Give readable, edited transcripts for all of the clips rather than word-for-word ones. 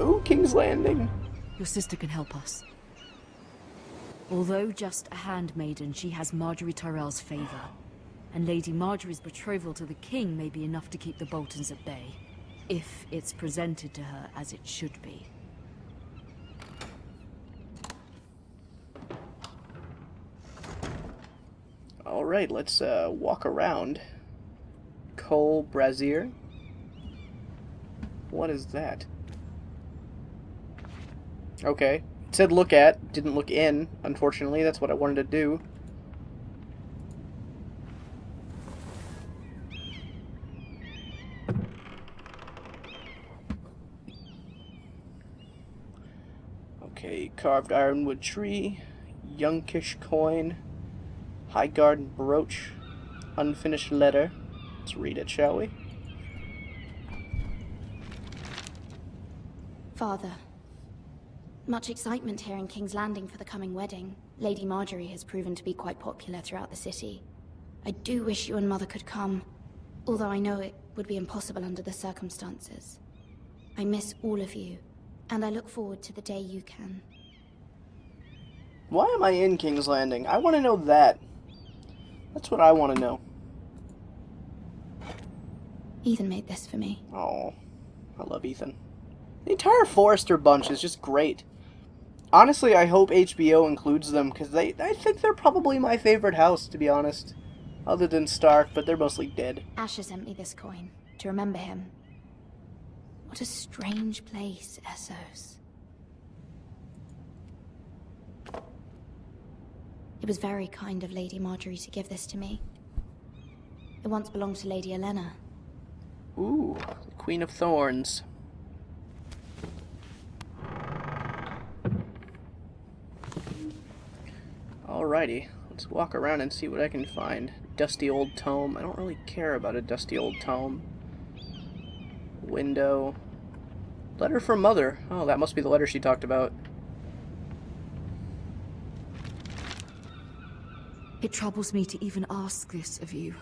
Ooh, King's Landing. Your sister can help us. Although just a handmaiden, she has Marjorie Tyrell's favor. And Lady Marjorie's betrothal to the king may be enough to keep the Boltons at bay. If it's presented to her as it should be. Alright, let's walk around. Cole Brazier. What is that? Okay. It said look at, didn't look in, unfortunately. That's what I wanted to do. Okay, carved ironwood tree, Younkish coin, high garden brooch, unfinished letter. Let's read it, shall we? Father, much excitement here in King's Landing for the coming wedding. Lady Marjorie has proven to be quite popular throughout the city. I do wish you and Mother could come, although I know it would be impossible under the circumstances. I miss all of you, and I look forward to the day you can. Why am I in King's Landing? I want to know that. That's what I want to know. Ethan made this for me. Oh, I love Ethan. The entire Forrester bunch is just great. Honestly, I hope HBO includes them, because I think they're probably my favorite house, to be honest. Other than Stark, but they're mostly dead. Asher sent me this coin, to remember him. What a strange place, Essos. It was very kind of Lady Marjorie to give this to me. It once belonged to Lady Olenna. Ooh, the Queen of Thorns. Alrighty, let's walk around and see what I can find. Dusty old tome. I don't really care about a dusty old tome. Window. Letter from Mother. Oh, that must be the letter she talked about. It troubles me to even ask this of you,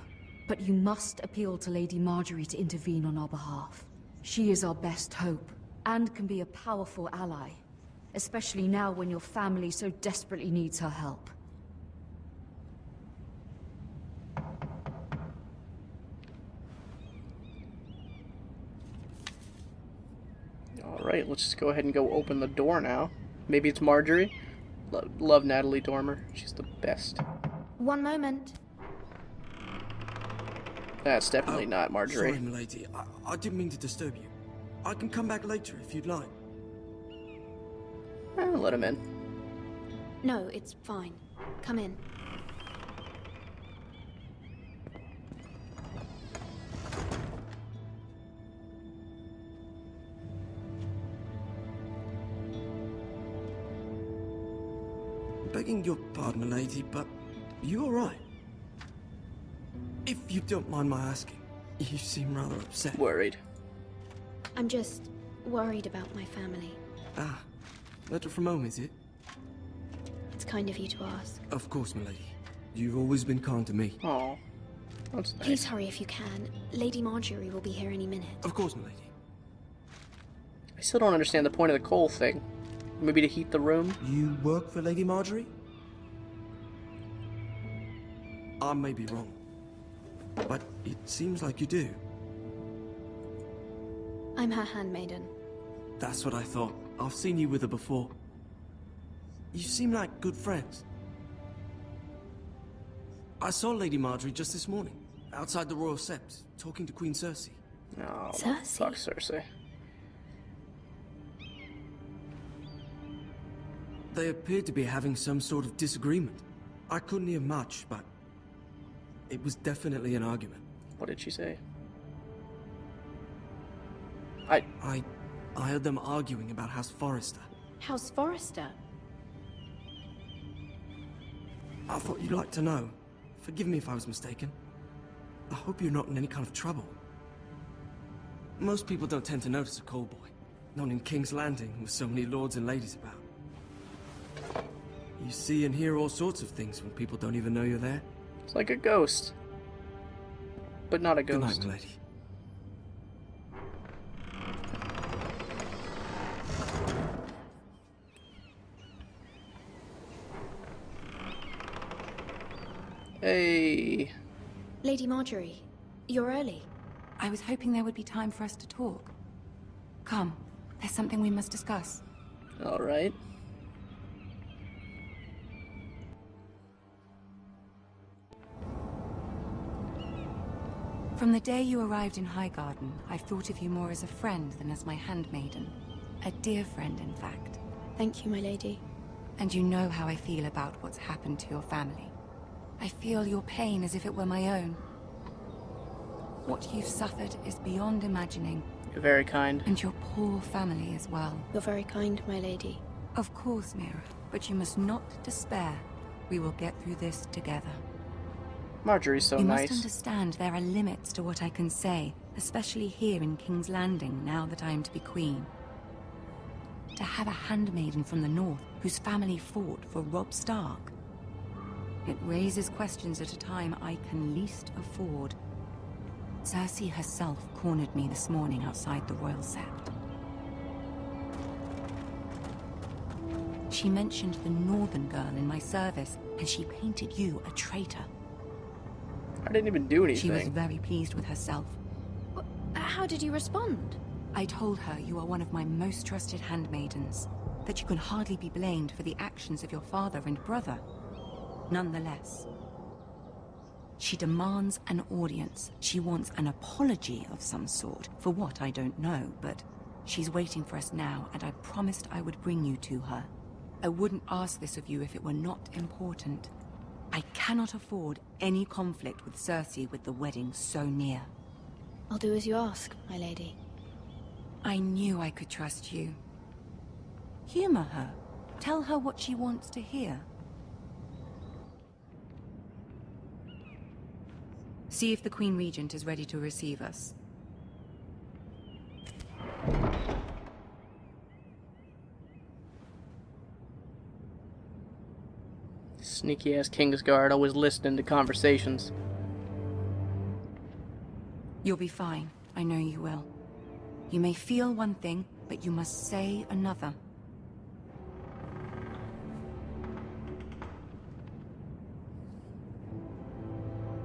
but you must appeal to Lady Marjorie to intervene on our behalf. She is our best hope, and can be a powerful ally, especially now when your family so desperately needs her help. Alright, let's just go ahead and go open the door now. Maybe it's Marjorie? Love Natalie Dormer. She's the best. One moment. That's definitely not Marjorie. Sorry, milady. I didn't mean to disturb you. I can come back later if you'd like. Let him in. No, it's fine. Come in. Begging your pardon, milady, but you alright? If you don't mind my asking, you seem rather upset. Worried. I'm just worried about my family. Ah, letter from home, is it? It's kind of you to ask. Of course, milady. You've always been kind to me. Oh, that's nice. Please hurry if you can. Lady Marjorie will be here any minute. Of course, milady. I still don't understand the point of the coal thing. Maybe to heat the room? You work for Lady Marjorie? I may be wrong, but it seems like you do. I'm her handmaiden. That's what I thought. I've seen you with her before. You seem like good friends. I saw Lady Marjorie just this morning, outside the Royal Sept, talking to Queen Cersei. Oh, Cersei? fuck Cersei. They appeared to be having some sort of disagreement. I couldn't hear much, but it was definitely an argument. What did she say? I heard them arguing about House Forrester. House Forrester? I thought you'd like to know. Forgive me if I was mistaken. I hope you're not in any kind of trouble. Most people don't tend to notice a call boy. Not in King's Landing with so many lords and ladies about. You see and hear all sorts of things when people don't even know you're there. It's like a ghost. But not a ghost. Good night, milady. Hey. Lady Marjorie, you're early. I was hoping there would be time for us to talk. Come, there's something we must discuss. All right. From the day you arrived in Highgarden, I've thought of you more as a friend than as my handmaiden. A dear friend, in fact. Thank you, my lady. And you know how I feel about what's happened to your family. I feel your pain as if it were my own. What you've suffered is beyond imagining. You're very kind. And your poor family as well. You're very kind, my lady. Of course, Mira, but you must not despair. We will get through this together. Marjorie's so you nice. must understand there are limits to what I can say, especially here in King's Landing, now that I am to be queen. To have a handmaiden from the north whose family fought for Robb Stark. It raises questions at a time I can least afford. Cersei herself cornered me this morning outside the Royal Sept. She mentioned the northern girl in my service, and she painted you a traitor. I didn't even do anything. She was very pleased with herself. How did you respond? I told her you are one of my most trusted handmaidens, that you can hardly be blamed for the actions of your father and brother. Nonetheless, she demands an audience. She wants an apology of some sort, for what I don't know, but she's waiting for us now, and I promised I would bring you to her. I wouldn't ask this of you if it were not important. I cannot afford any conflict with Cersei with the wedding so near. I'll do as you ask, my lady. I knew I could trust you. Humor her. Tell her what she wants to hear. See if the Queen Regent is ready to receive us. Sneaky ass Kingsguard, always listening to conversations. You'll be fine. I know you will. You may feel one thing, but you must say another.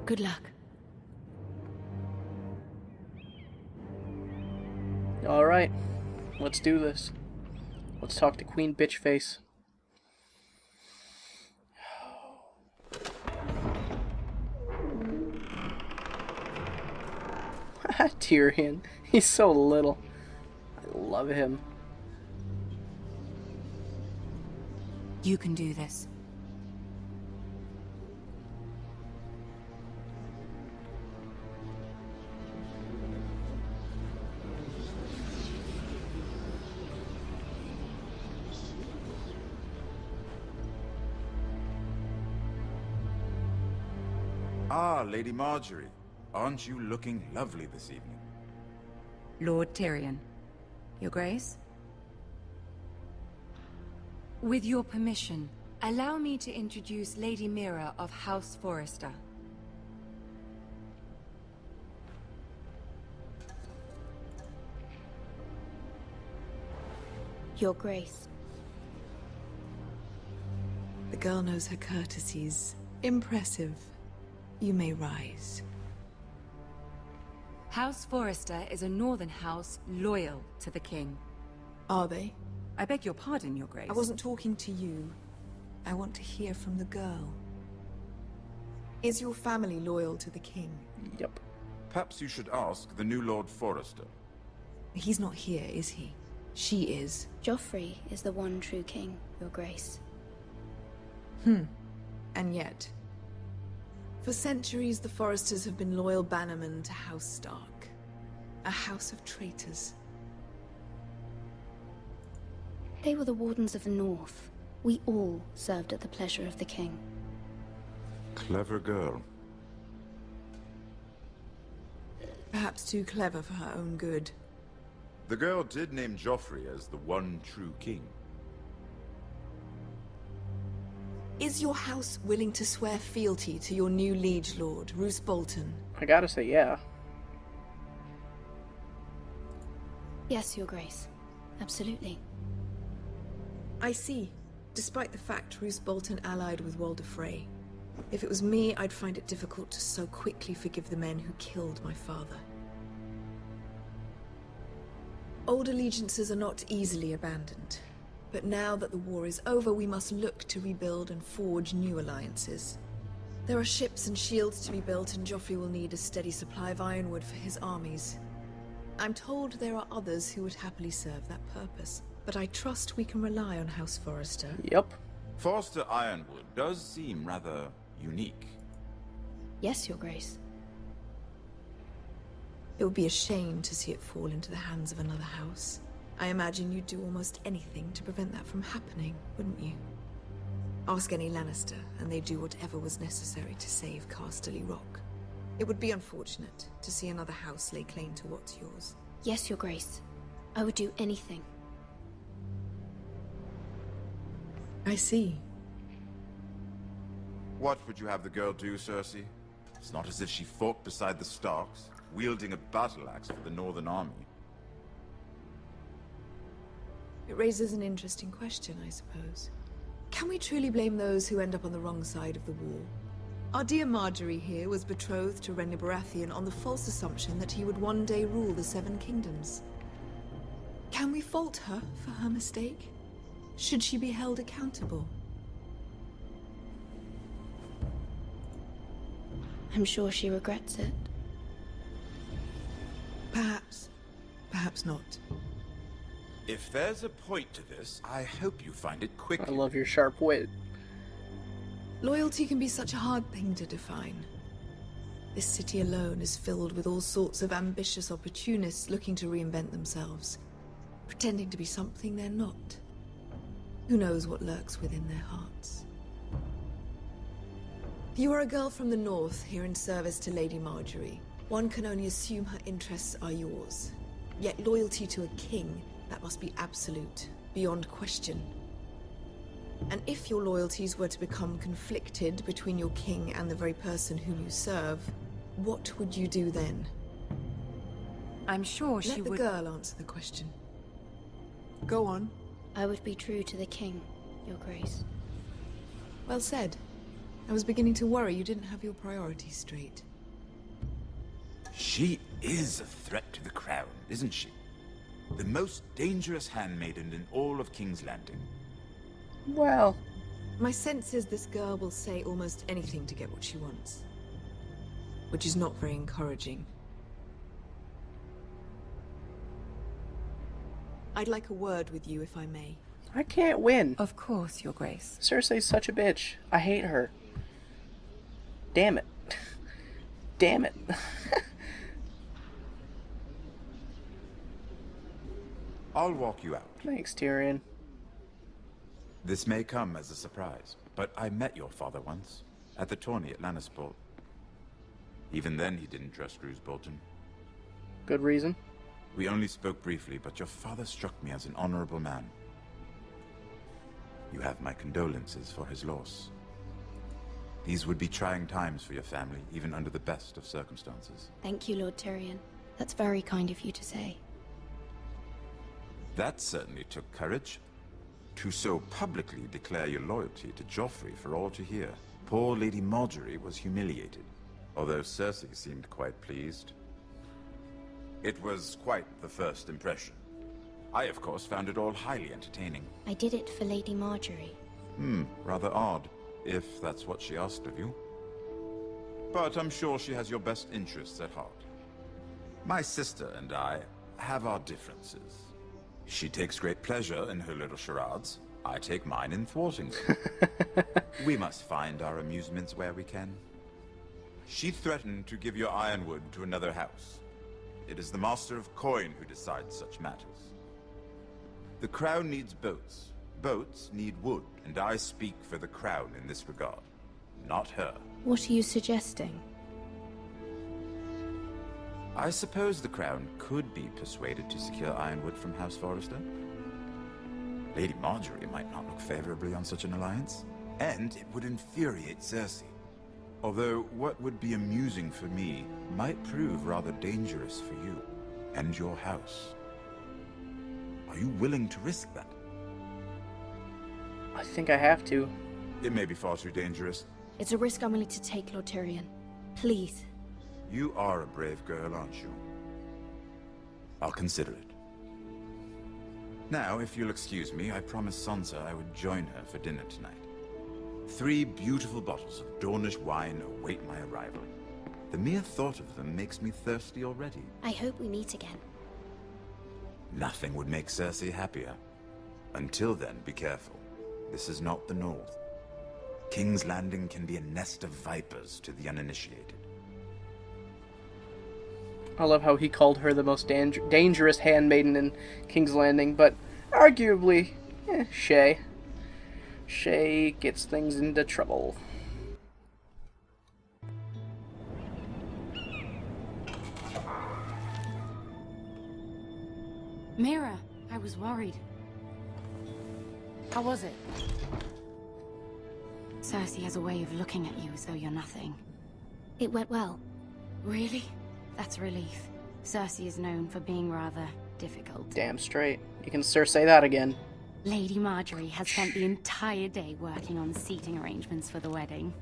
Good luck. Alright, let's do this. Let's talk to Queen Bitchface. Tyrion, he's so little. I love him. You can do this. Ah, Lady Marjorie. Aren't you looking lovely this evening? Lord Tyrion. Your Grace? With your permission, allow me to introduce Lady Mira of House Forrester. Your Grace. The girl knows her courtesies. Impressive. You may rise. House Forrester is a northern house loyal to the king. Are they? I beg your pardon, Your Grace. I wasn't talking to you. I want to hear from the girl. Is your family loyal to the king? Yep. Perhaps you should ask the new Lord Forrester. He's not here, is he? She is. Joffrey is the one true king, Your Grace. And yet, for centuries the Forresters have been loyal bannermen to House Stark. A house of traitors. They were the Wardens of the North. We all served at the pleasure of the king. Clever girl. Perhaps too clever for her own good. The girl did name Joffrey as the one true king. Is your house willing to swear fealty to your new liege lord, Roose Bolton? I gotta say, yeah. Yes, Your Grace. Absolutely. I see. Despite the fact Roose Bolton allied with Walder Frey. If it was me, I'd find it difficult to so quickly forgive the men who killed my father. Old allegiances are not easily abandoned. But now that the war is over, we must look to rebuild and forge new alliances. There are ships and shields to be built, and Joffrey will need a steady supply of ironwood for his armies. I'm told there are others who would happily serve that purpose, but I trust we can rely on House Forrester. Yep. Forster Ironwood does seem rather unique. Yes, Your Grace. It would be a shame to see it fall into the hands of another house. I imagine you'd do almost anything to prevent that from happening, wouldn't you? Ask any Lannister, and they'd do whatever was necessary to save Casterly Rock. It would be unfortunate to see another house lay claim to what's yours. Yes, Your Grace. I would do anything. I see. What would you have the girl do, Cersei? It's not as if she fought beside the Starks, wielding a battle axe for the Northern Army. It raises an interesting question, I suppose. Can we truly blame those who end up on the wrong side of the war? Our dear Marjorie here was betrothed to Renly Baratheon on the false assumption that he would one day rule the Seven Kingdoms. Can we fault her for her mistake? Should she be held accountable? I'm sure she regrets it. Perhaps. Perhaps not. If there's a point to this, I hope you find it I quickly. love your sharp wit. Loyalty can be such a hard thing to define. This city alone is filled with all sorts of ambitious opportunists looking to reinvent themselves, pretending to be something they're not. Who knows what lurks within their hearts? You are a girl from the north, here in service to Lady Marjorie. One can only assume her interests are yours. Yet loyalty to a king, that must be absolute, beyond question. And if your loyalties were to become conflicted between your king and the very person whom you serve, what would you do then? I'm sure she Let the would... girl answer the question. Go on. I would be true to the king, Your Grace. Well said. I was beginning to worry you didn't have your priorities straight. She is a threat to the crown, isn't she? The most dangerous handmaiden in all of King's Landing. Well, My sense is this girl will say almost anything to get what she wants. Which is not very encouraging. I'd like a word with you, if I may. I can't win. Of course, Your Grace. Cersei's such a bitch. I hate her. Damn it. Damn it. I'll walk you out. Thanks, Tyrion. This may come as a surprise, but I met your father once, at the tourney at Lannisport. Even then, he didn't trust Roose Bolton. Good reason. We only spoke briefly, but your father struck me as an honorable man. You have my condolences for his loss. These would be trying times for your family, even under the best of circumstances. Thank you, Lord Tyrion. That's very kind of you to say. That certainly took courage. To so publicly declare your loyalty to Joffrey for all to hear. Poor Lady Marjorie was humiliated, although Cersei seemed quite pleased. It was quite the first impression. I, of course, found it all highly entertaining. I did it for Lady Marjorie. Rather odd, if that's what she asked of you. But I'm sure she has your best interests at heart. My sister and I have our differences. She takes great pleasure in her little charades. I take mine in thwarting them. We must find our amusements where we can. She threatened to give your ironwood to another house. It is the Master of Coin who decides such matters. The crown needs boats. Boats need wood, and I speak for the crown in this regard, not her. What are you suggesting? I suppose the crown could be persuaded to secure ironwood from House Forrester. Lady Marjorie might not look favorably on such an alliance, and it would infuriate Cersei. Although what would be amusing for me might prove rather dangerous for you and your house. Are you willing to risk that? I think I have to. It may be far too dangerous, It's a risk I'm willing to take, Lord Tyrion. Please. You are a brave girl, aren't you? I'll consider it. Now, if you'll excuse me, I promised Sansa I would join her for dinner tonight. 3 beautiful bottles of Dornish wine await my arrival. The mere thought of them makes me thirsty already. I hope we meet again. Nothing would make Cersei happier. Until then, be careful. This is not the North. King's Landing can be a nest of vipers to the uninitiated. I love how he called her the most dangerous handmaiden in King's Landing, but arguably, Shay. Shay gets things into trouble. Mira, I was worried. How was it? Cersei has a way of looking at you as though you're nothing. It went well. Really? That's a relief. Cersei is known for being rather difficult. Damn straight. You can Cersei that again. Lady Marjorie has spent the entire day working on seating arrangements for the wedding.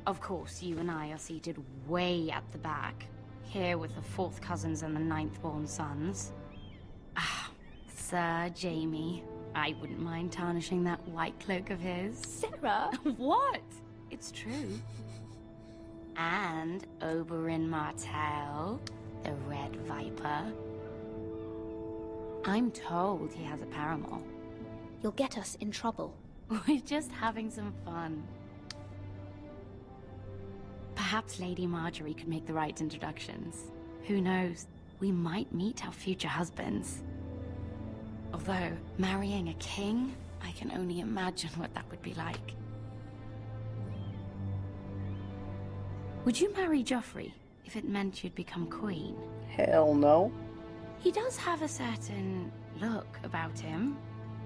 Of course, you and I are seated way at the back, here with the 4th cousins and the 9th-born sons. Ah, Sir Jaime. I wouldn't mind tarnishing that white cloak of his. Sarah! What? It's true. And Oberyn Martell, the Red Viper. I'm told he has a paramour. You'll get us in trouble. We're just having some fun. Perhaps Lady Marjorie could make the right introductions. Who knows? We might meet our future husbands. Although, marrying a king, I can only imagine what that would be like. Would you marry Joffrey if it meant you'd become queen? Hell no. He does have a certain look about him.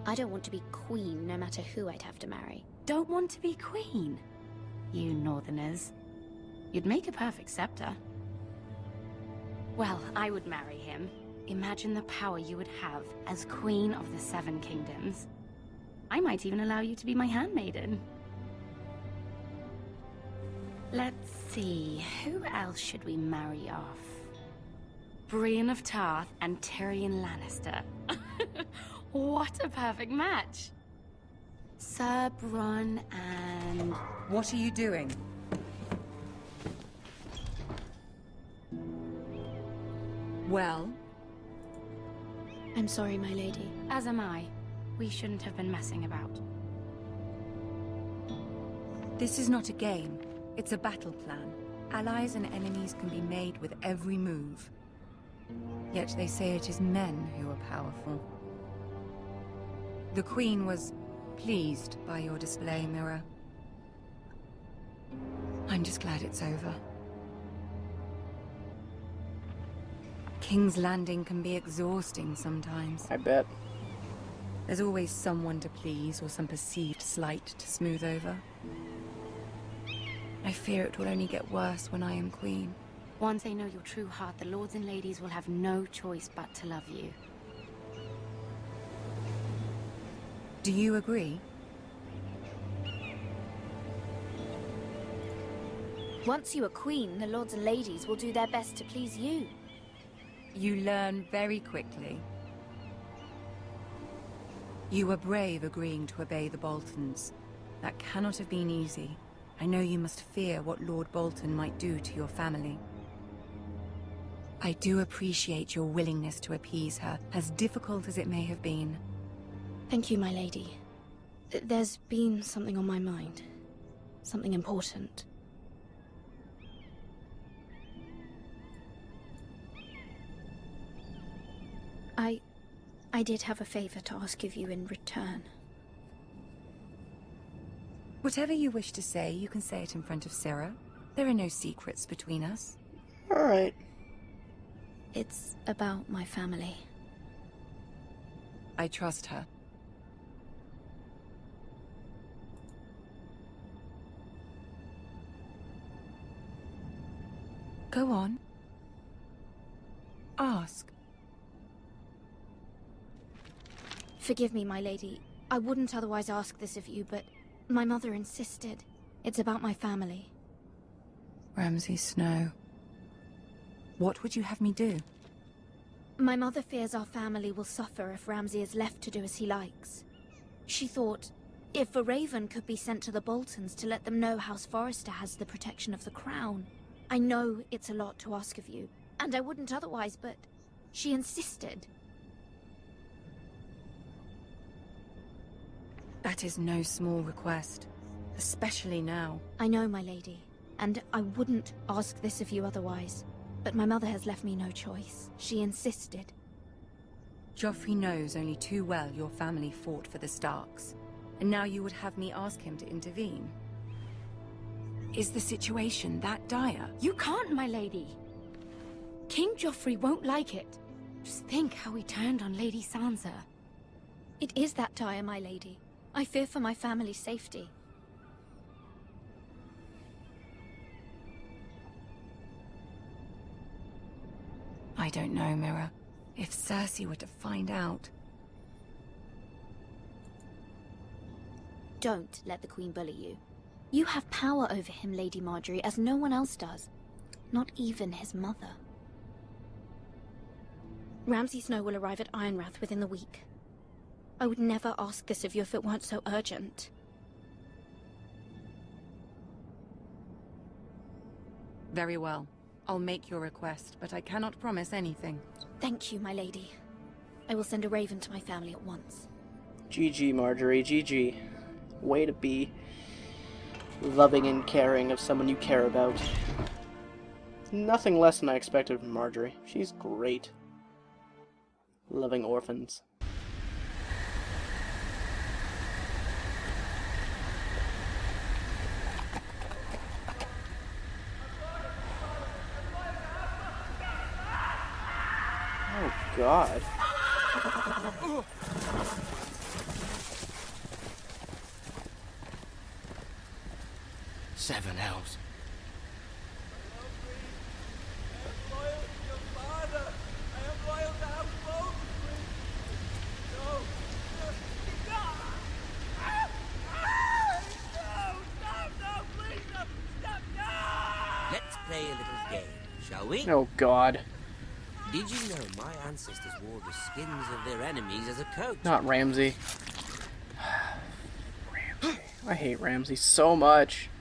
I don't want to be queen no matter who I'd have to marry. Don't want to be queen? You northerners. You'd make a perfect scepter. Well, I would marry him. Imagine the power you would have as Queen of the 7 Kingdoms. I might even allow you to be my handmaiden. Let's see, who else should we marry off? Brienne of Tarth and Tyrion Lannister. What a perfect match! Sir Bronn and... What are you doing? Well? I'm sorry, my lady. As am I. We shouldn't have been messing about. This is not a game. It's a battle plan. Allies and enemies can be made with every move. Yet they say it is men who are powerful. The Queen was pleased by your display, Mira. I'm just glad it's over. King's Landing can be exhausting sometimes. I bet. There's always someone to please or some perceived slight to smooth over. I fear it will only get worse when I am queen. Once they know your true heart, the lords and ladies will have no choice but to love you. Do you agree? Once you are queen, the lords and ladies will do their best to please you. You learn very quickly. You were brave agreeing to obey the Boltons. That cannot have been easy. I know you must fear what Lord Bolton might do to your family. I do appreciate your willingness to appease her, as difficult as it may have been. Thank you, my lady. There's been something on my mind. Something important. I did have a favor to ask of you in return. Whatever you wish to say, you can say it in front of Sarah. There are no secrets between us. Alright. It's about my family. I trust her. Go on. Ask. Forgive me, my lady. I wouldn't otherwise ask this of you, but my mother insisted. It's about my family. Ramsay Snow. What would you have me do? My mother fears our family will suffer if Ramsay is left to do as he likes. She thought, if a raven could be sent to the Boltons to let them know House Forrester has the protection of the crown. I know it's a lot to ask of you, and I wouldn't otherwise, but she insisted. That is no small request, especially now. I know, my lady, and I wouldn't ask this of you otherwise. But my mother has left me no choice. She insisted. Joffrey knows only too well your family fought for the Starks, and now you would have me ask him to intervene. Is the situation that dire? You can't, my lady. King Joffrey won't like it. Just think how he turned on Lady Sansa. It is that dire, my lady. I fear for my family's safety. I don't know, Mira. If Cersei were to find out... Don't let the Queen bully you. You have power over him, Lady Marjorie, as no one else does. Not even his mother. Ramsay Snow will arrive at Ironrath within the week. I would never ask this of you if it weren't so urgent. Very well. I'll make your request, but I cannot promise anything. Thank you, my lady. I will send a raven to my family at once. GG, Marjorie, GG. Way to be loving and caring of someone you care about. Nothing less than I expected from Marjorie. She's great. Loving orphans. Oh, God. 7 elves. Let's play a little game, shall we? Oh, God. Did you know my ancestors wore the skins of their enemies as a coat? Not Ramsay. Ramsay. I hate Ramsay so much.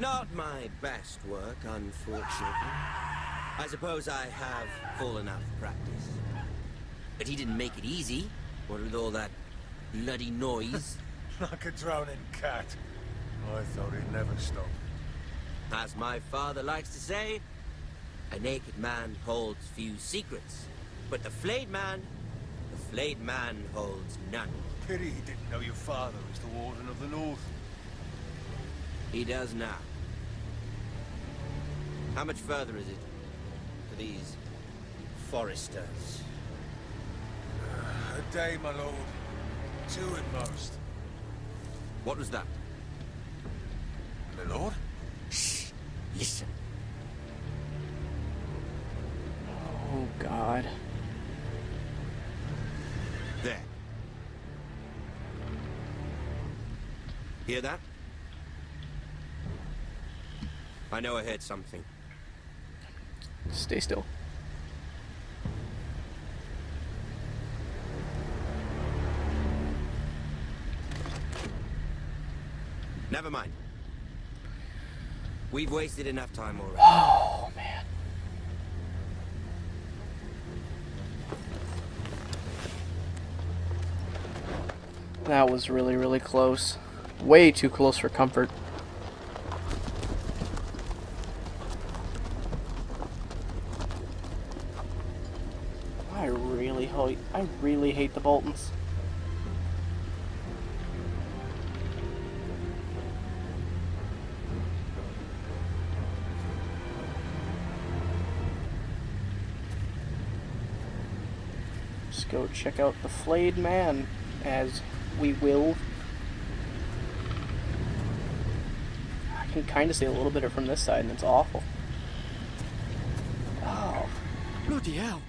Not my best work, unfortunately. I suppose I have fallen out of practice. But he didn't make it easy, what with all that bloody noise. Like a drowning cat. I thought he'd never stop. As my father likes to say, a naked man holds few secrets. But the flayed man holds none. Pity he didn't know your father was the Warden of the North. He does now. How much further is it to these foresters? A day, my lord. 2 at most. What was that? My lord? Shh! Listen. Oh, God. There. Hear that? I know I heard something. Stay still. Never mind. We've wasted enough time already. Oh, man. That was really, really close. Way too close for comfort. I really hate the Boltons. Just go check out the flayed man, as we will. I can kind of see a little bit from this side, and it's awful. Oh. Bloody hell.